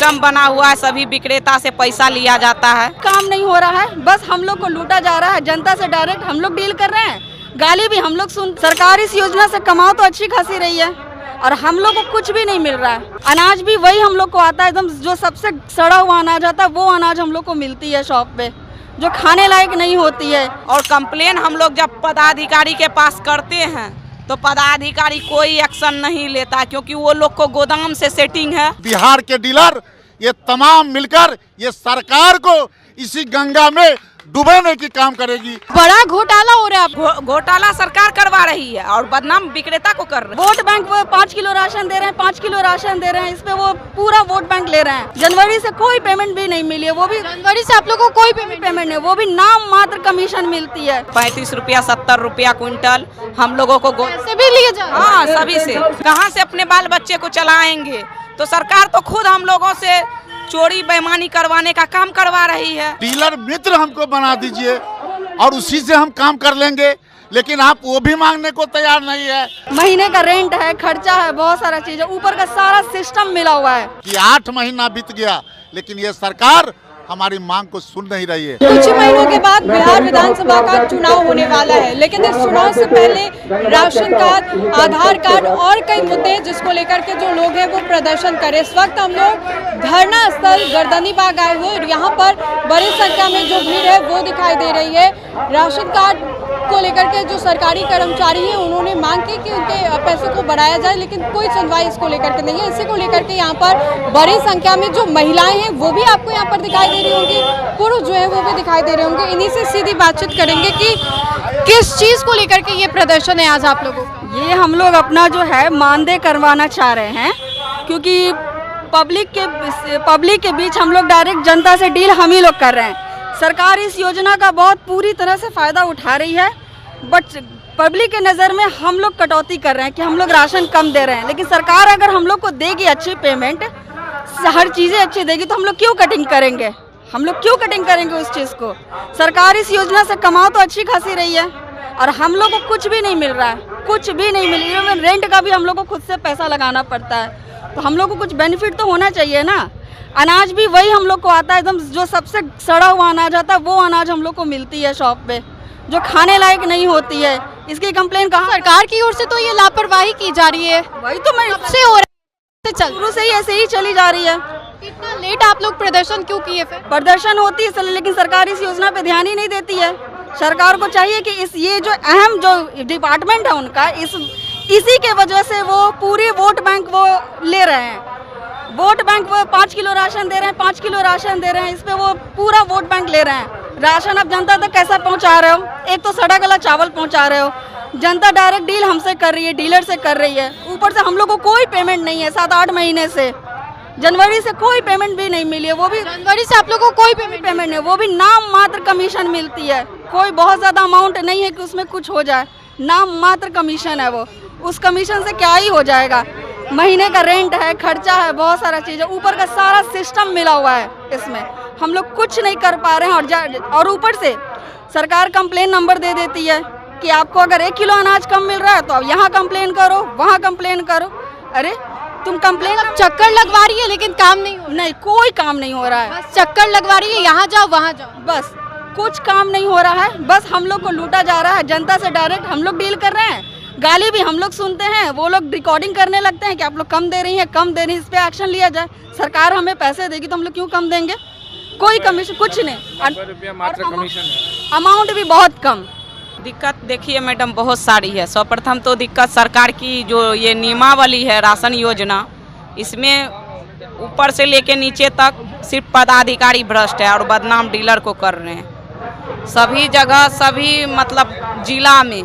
System बना हुआ है, सभी विक्रेता से पैसा लिया जाता है। काम नहीं हो रहा है, बस हम लोग को लूटा जा रहा है। जनता से डायरेक्ट हम लोग डील कर रहे हैं, गाली भी हम लोग सुन। सरकार इस योजना से कमाओ तो अच्छी खासी रही है और हम लोग को कुछ भी नहीं मिल रहा है। अनाज भी वही हम लोग को आता है, एकदम जो सबसे सड़ा हुआ अनाज आता है वो अनाज हम लोग को मिलती है शॉप पे, जो खाने लायक नहीं होती है। और कंप्लेन हम लोग जब पदाधिकारी के पास करते हैं तो पदाधिकारी कोई एक्शन नहीं लेता, क्योंकि वो लोग को गोदाम से सेटिंग है। बिहार के डीलर ये तमाम मिलकर ये सरकार को इसी गंगा में डुबाने की काम करेगी। बड़ा घोटाला हो रहा है। घोटाला सरकार करवा रही है और बदनाम विक्रेता को कर रही है। वोट बैंक वो 5 किलो राशन दे रहे हैं, 5 किलो राशन दे रहे हैं, इस पे वो पूरा वोट बैंक ले रहे हैं। जनवरी से कोई पेमेंट भी नहीं मिली है, वो भी जनवरी से आप लोगों को कोई पेमेंट नहीं, वो भी नाम मात्र कमीशन मिलती है। 35 रुपया 70 रुपया क्विंटल हम लोगों को पैसे भी लिए जा रहे हैं। हाँ, सभी से कहाँ से अपने बाल बच्चे को चलाएंगे। तो सरकार तो खुद हम लोगों से चोरी बेईमानी करवाने का काम करवा रही है। डीलर मित्र हमको बना दीजिए और उसी से हम काम कर लेंगे, लेकिन आप वो भी मांगने को तैयार नहीं है। महीने का रेंट है, खर्चा है, बहुत सारा चीज है, ऊपर का सारा सिस्टम मिला हुआ है कि 8 महीना बीत गया लेकिन ये सरकार हमारी मांग को सुन नहीं रही है। कुछ महीनों के बाद बिहार विधानसभा का चुनाव होने वाला है, लेकिन इस चुनाव से पहले राशन कार्ड, आधार कार्ड और कई मुद्दे जिसको लेकर के जो लोग हैं वो प्रदर्शन करें। इस वक्त हम लोग धरना स्थल गर्दनी बाग आए हुए और यहाँ पर बड़ी संख्या में जो भीड़ है वो दिखाई दे रही है। राशन कार्ड को लेकर के जो सरकारी कर्मचारी हैं उन्होंने मांग की कि उनके पैसों को बढ़ाया जाए, लेकिन कोई सुनवाई इसको लेकर के नहीं है। इसी को लेकर के यहाँ पर बड़ी संख्या में जो महिलाएं हैं वो भी आपको यहाँ पर दिखाई दे रही होंगी, पुरुष जो है वो भी दिखाई दे रहे होंगे। इन्हीं से सीधी बातचीत करेंगे कि किस चीज को लेकर के ये प्रदर्शन है आज आप लोगों का। ये हम लोग अपना जो है मानदेय करवाना चाह रहे हैं, क्योंकि पब्लिक के बीच हम लोग डायरेक्ट जनता से डील हम ही लोग कर रहे हैं। सरकार इस योजना का बहुत पूरी तरह से फ़ायदा उठा रही है, बट पब्लिक के नज़र में हम लोग कटौती कर रहे हैं कि हम लोग राशन कम दे रहे हैं। लेकिन सरकार अगर हम लोग को देगी अच्छी पेमेंट, हर चीज़ें अच्छी देगी, तो हम लोग क्यों कटिंग करेंगे? हम लोग क्यों कटिंग करेंगे उस चीज़ को? सरकार इस योजना से कमाओ तो अच्छी खासी रही है और हम लोग को कुछ भी नहीं मिल रहा है, कुछ भी नहीं मिल रहा है। रेंट का भी हम लोग को खुद से पैसा लगाना पड़ता है, तो हम लोग को कुछ बेनिफिट तो होना चाहिए ना। अनाज भी वही हम लोग को आता है, एकदम जो सबसे सड़ा हुआ अनाज आता है वो अनाज हम लोग को मिलती है शॉप पे, जो खाने लायक नहीं होती है। इसकी कंप्लेन कहाँ? सरकार की ओर से तो ये लापरवाही की जा रही है, वही तो मैं सबसे हो रहा है, शुरू से ही ऐसे ही चली जा रही है। इतना लेट आप लोग प्रदर्शन क्यों किए? फिर प्रदर्शन होती है लेकिन सरकार इस योजना पे ध्यान ही नहीं देती है। सरकार को चाहिए कि ये जो अहम जो डिपार्टमेंट है उनका, इसी के वजह से वो पूरी वोट बैंक वो ले रहे हैं। वोट बैंक वो 5 किलो राशन दे रहे हैं, 5 किलो राशन दे रहे हैं, इस पे वो पूरा वोट बैंक ले रहे हैं। राशन अब जनता तक कैसा पहुंचा रहे हो? एक तो सड़ा गला चावल पहुंचा रहे हो, जनता डायरेक्ट डील हमसे कर रही है, डीलर से कर रही है। ऊपर से हम लोग को कोई पेमेंट नहीं है 7-8 महीने से, जनवरी से कोई पेमेंट भी नहीं मिली है, वो भी जनवरी से आप लोगों को कोई पेमेंट नहीं, वो भी नाम मात्र कमीशन मिलती है। कोई बहुत ज़्यादा अमाउंट नहीं है कि उसमें कुछ हो जाए, नाम मात्र कमीशन है वो। उस कमीशन से क्या ही हो जाएगा? महीने का रेंट है, खर्चा है, बहुत सारा चीज़ है, ऊपर का सारा सिस्टम मिला हुआ है इसमें। हम लोग कुछ नहीं कर पा रहे हैं और ऊपर से सरकार कंप्लेन नंबर दे देती है कि आपको अगर 1 किलो अनाज कम मिल रहा है तो अब यहाँ कंप्लेन करो, वहाँ कंप्लेन करो। अरे तुम कंप्लेन चक्कर लगवा रही है लेकिन काम नहीं हो, नहीं कोई काम नहीं हो रहा है, बस चक्कर लगवा रही है, यहाँ जाओ वहाँ जाओ, बस कुछ काम नहीं हो रहा है। बस हम लोग को लूटा जा रहा है, जनता से डायरेक्ट हम लोग डील कर रहे हैं, गाली भी हम लोग सुनते हैं, वो लोग रिकॉर्डिंग करने लगते हैं कि आप लोग कम दे रही हैं, कम दे रही हैं, इस पे एक्शन लिया जाए। सरकार हमें पैसे देगी तो हम लोग क्यों कम देंगे? कोई कमीशन कुछ नहीं, अमाउंट भी बहुत कम। दिक्कत देखिए मैडम बहुत सारी है। सर्वप्रथम तो दिक्कत सरकार की जो ये नियमावली है राशन योजना, इसमें ऊपर से लेके नीचे तक सिर्फ पदाधिकारी भ्रष्ट है और बदनाम डीलर को कर रहे हैं। सभी जगह सभी मतलब जिला में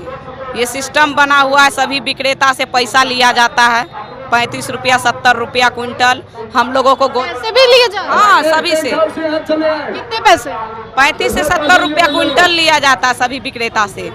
ये सिस्टम बना हुआ है, सभी विक्रेता से पैसा लिया जाता है। 35 रुपया 70 रुपया क्विंटल हम लोगों को पैसे भी लिए जा रहे हैं? हाँ, सभी से। कितने पैसे? 35 से 70 रुपया क्विंटल लिया जाता है सभी विक्रेता से,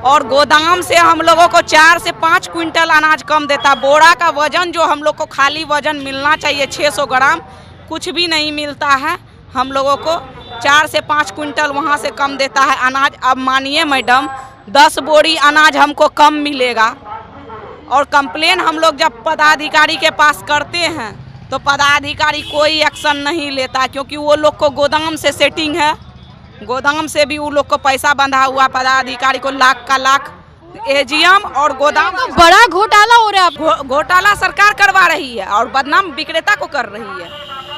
और गोदाम से हम लोगों को 4 से 5 क्विंटल अनाज कम देता। बोरा का वजन जो हम लोग को खाली वजन मिलना चाहिए 600 ग्राम, कुछ भी नहीं मिलता है। हम लोगों को 4 से 5 क्विंटल वहाँ से कम देता है अनाज। अब मानिए मैडम 10 बोरी अनाज हमको कम मिलेगा, और कंप्लेन हम लोग जब पदाधिकारी के पास करते हैं तो पदाधिकारी कोई एक्शन नहीं लेता, क्योंकि वो लोग को गोदाम से सेटिंग है, गोदाम से भी वो लोग को पैसा बंधा हुआ, पदाधिकारी को लाख का लाख एजीएम और गोदाम। तो बड़ा घोटाला हो रहा है। घोटाला सरकार करवा रही है और बदनाम विक्रेता को कर रही है।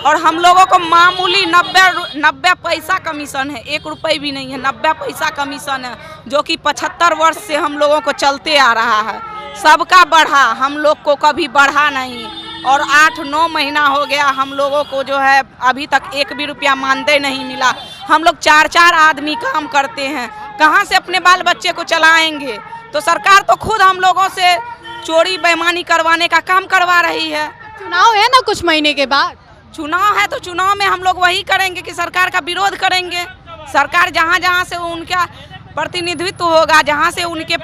और हम लोगों को मामूली 90 पैसा कमीशन है, 1 रुपये भी नहीं है, 90 पैसा कमीशन है, जो कि 75 वर्ष से हम लोगों को चलते आ रहा है। सबका बढ़ा, हम लोग को कभी बढ़ा नहीं। और 8-9 महीना हो गया हम लोगों को जो है अभी तक 1 भी रुपया मानदेय नहीं मिला। हम लोग 4-4 आदमी काम करते हैं, कहाँ से अपने बाल बच्चे को चलाएंगे? तो सरकार तो खुद हम लोगों से चोरी बेईमानी करवाने का काम करवा रही है। चुनाव है ना कुछ महीने के बाद, चुनाव है तो चुनाव में हम लोग वही करेंगे कि सरकार का विरोध करेंगे। सरकार जहाँ जहाँ से उनका प्रतिनिधित्व होगा, जहाँ से उनके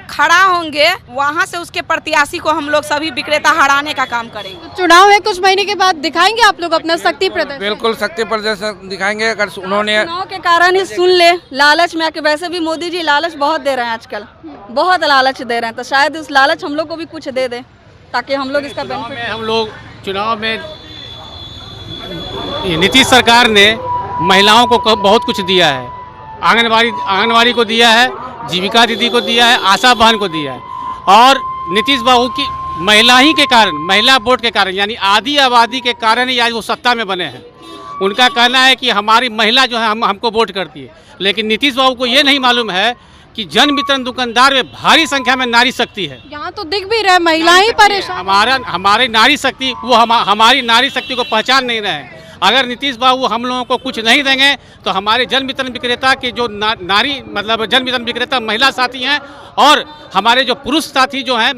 खड़ा होंगे, वहाँ से उसके प्रत्याशी को हम लोग सभी विक्रेता हराने का काम करेंगे। चुनाव है कुछ महीने के बाद, दिखाएंगे आप लोग अपना शक्ति प्रदर्शन? बिल्कुल शक्ति प्रदर्शन दिखाएंगे। अगर उन्होंने चुनाव के कारण ही सुन ले, लालच में आके, वैसे भी मोदी जी लालच बहुत दे रहे हैं आजकल, बहुत लालच दे रहे हैं, तो शायद उस लालच हम लोग को भी कुछ दे दे ताकि हम लोग इसका बेनिफिट। हम लोग चुनाव में नीतीश सरकार ने महिलाओं को बहुत कुछ दिया है, आंगनवाड़ी को दिया है, जीविका दीदी को दिया है, आशा बहन को दिया है। और नीतीश बाबू की महिला ही के कारण, महिला वोट के कारण, यानी आधी आबादी के कारण ही आज वो सत्ता में बने हैं। उनका कहना है कि हमारी महिला जो है हमको वोट करती है, लेकिन नीतीश बाबू को ये नहीं मालूम है कि जन वितरण दुकानदार में भारी संख्या में नारी शक्ति है। यहाँ तो दिख भी रहा है, महिलाएं ही परेशान। हमारी नारी शक्ति, वो हमारी नारी शक्ति को पहचान नहीं रहे हैं। अगर नीतीश बाबू हम लोगों को कुछ नहीं देंगे तो हमारे जन वितरण विक्रेता के जो नारी मतलब जन वितरण विक्रेता महिला साथी हैं, और हमारे जो पुरुष साथी जो हैं,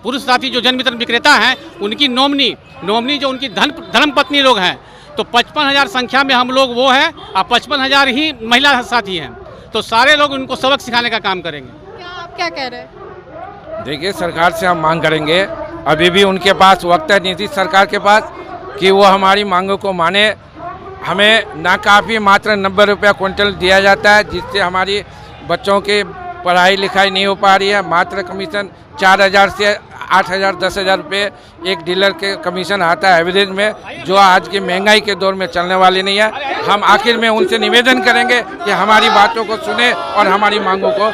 पुरुष साथी जो जन वितरण विक्रेता हैं, उनकी नॉमिनी जो उनकी धर्म पत्नी लोग हैं, तो 55,000 संख्या में हम लोग वो हैं और 55,000 ही महिला साथी हैं। तो सारे लोग उनको सबक सिखाने का काम करेंगे। आप क्या कह रहे हैं? देखिए, सरकार से हम मांग करेंगे, अभी भी उनके पास वक्त है, नीतीश सरकार के पास, कि वो हमारी मांगों को माने। हमें नाकाफी मात्र 90 रुपया क्विंटल दिया जाता है, जिससे हमारी बच्चों की पढ़ाई लिखाई नहीं हो पा रही है। मात्र कमीशन 4,000 से 8,000 10,000 रुपये एक डीलर के कमीशन आता है एवरेज में, जो आज की महंगाई के दौर में चलने वाली नहीं है। हम आखिर में उनसे निवेदन करेंगे कि हमारी बातों को सुने और हमारी मांगों को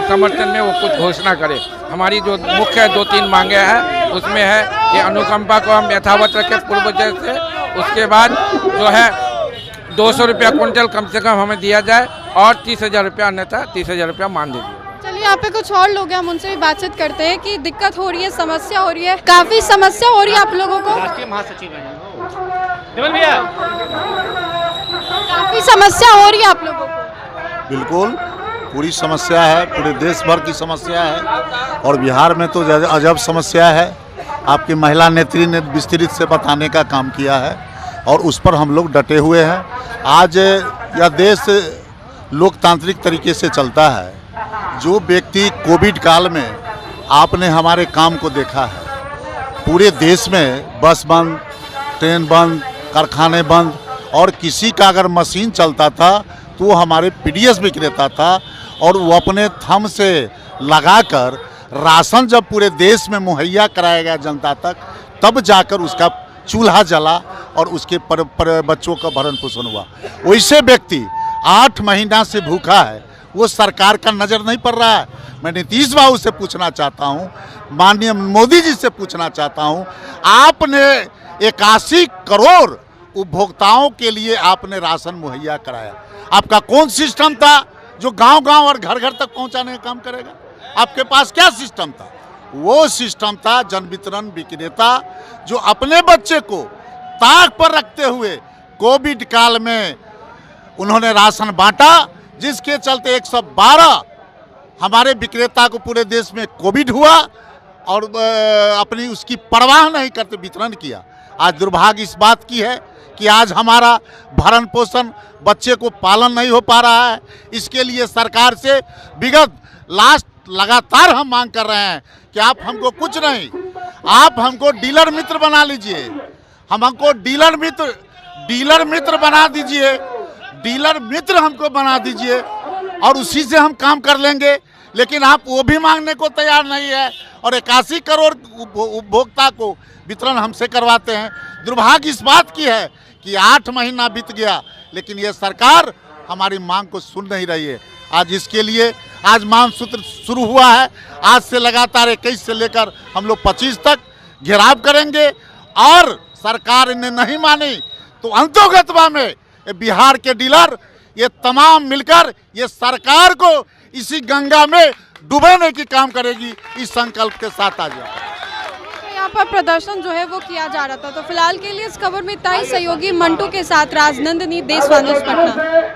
समर्थन में वो कुछ घोषणा करे। हमारी जो मुख्य 2-3 मांगे हैं उसमें है कि अनुकंपा को हम यथावत रखें पूर्व जैसे, उसके बाद जो है 200 रुपया क्विंटल कम से कम हमें दिया जाए, और 30,000 रुपया, अन्यथा 30,000 रुपया मान दीजिए। चलिए, यहाँ पे कुछ और लोग हैं, हम उनसे भी बातचीत करते हैं कि दिक्कत हो रही है, समस्या हो रही है, काफी समस्या हो रही है आप लोगों को। राष्ट्रीय महासचिव हैं देवल भैया, काफी समस्या हो रही है आप लोगों को? बिल्कुल, पूरी समस्या है, पूरे देश भर की समस्या है, और बिहार में तो अजब समस्या है। आपकी महिला नेत्री ने विस्तृत से बताने का काम किया है, और उस पर हम लोग डटे हुए हैं। आज यह देश लोकतांत्रिक तरीके से चलता है। जो व्यक्ति कोविड काल में आपने हमारे काम को देखा है, पूरे देश में बस बंद, ट्रेन बंद, कारखाने बंद, और किसी का अगर मशीन चलता था तो वो हमारे पीडीएस विक्रेता था, और वो अपने थंब से लगाकर राशन जब पूरे देश में मुहैया कराया गया जनता तक, तब जाकर उसका चूल्हा जला और उसके बच्चों का भरण पोषण हुआ। वैसे व्यक्ति 8 महीना से भूखा है, वो सरकार का नज़र नहीं पड़ रहा है। मैं नीतीश बाबू से पूछना चाहता हूँ, माननीय मोदी जी से पूछना चाहता हूँ, आपने 81 करोड़ उपभोक्ताओं के लिए आपने राशन मुहैया कराया, आपका कौन सिस्टम था जो गांव-गांव और घर-घर तक पहुंचाने का काम करेगा? आपके पास क्या सिस्टम था? वो सिस्टम था जन वितरण विक्रेता, जो अपने बच्चे को ताक पर रखते हुए कोविड काल में उन्होंने राशन बांटा, जिसके चलते 112 हमारे विक्रेता को पूरे देश में कोविड हुआ, और अपनी उसकी परवाह नहीं करते वितरण किया। आज दुर्भाग्य इस बात की है कि आज हमारा भरण पोषण, बच्चे को पालन नहीं हो पा रहा है। इसके लिए सरकार से विगत लगातार हम मांग कर रहे हैं कि आप हमको कुछ नहीं, आप हमको डीलर मित्र बना लीजिए, हमको डीलर मित्र बना दीजिए, डीलर मित्र हमको बना दीजिए, और उसी से हम काम कर लेंगे। लेकिन आप वो भी मांगने को तैयार नहीं है, और 81 करोड़ उपभोक्ता को वितरण हमसे करवाते हैं। दुर्भाग्य इस बात की है कि 8 महीना बीत गया लेकिन ये सरकार हमारी मांग को सुन नहीं रही है। आज इसके लिए आज मांग सूत्र शुरू हुआ है। आज से लगातार 21 से लेकर हम लोग 25 तक घेराव करेंगे और सरकार ने नहीं मानी तो अंतोगत्वा में बिहार के डीलर ये तमाम मिलकर ये सरकार को इसी गंगा में डुबाने की काम करेगी। इस संकल्प के साथ आज यहाँ पर प्रदर्शन जो है वो किया जा रहा था। तो फिलहाल के लिए इस खबर में इतना ही। सहयोगी मंटू के साथ राजनंदिनी, देशवानोस पटना।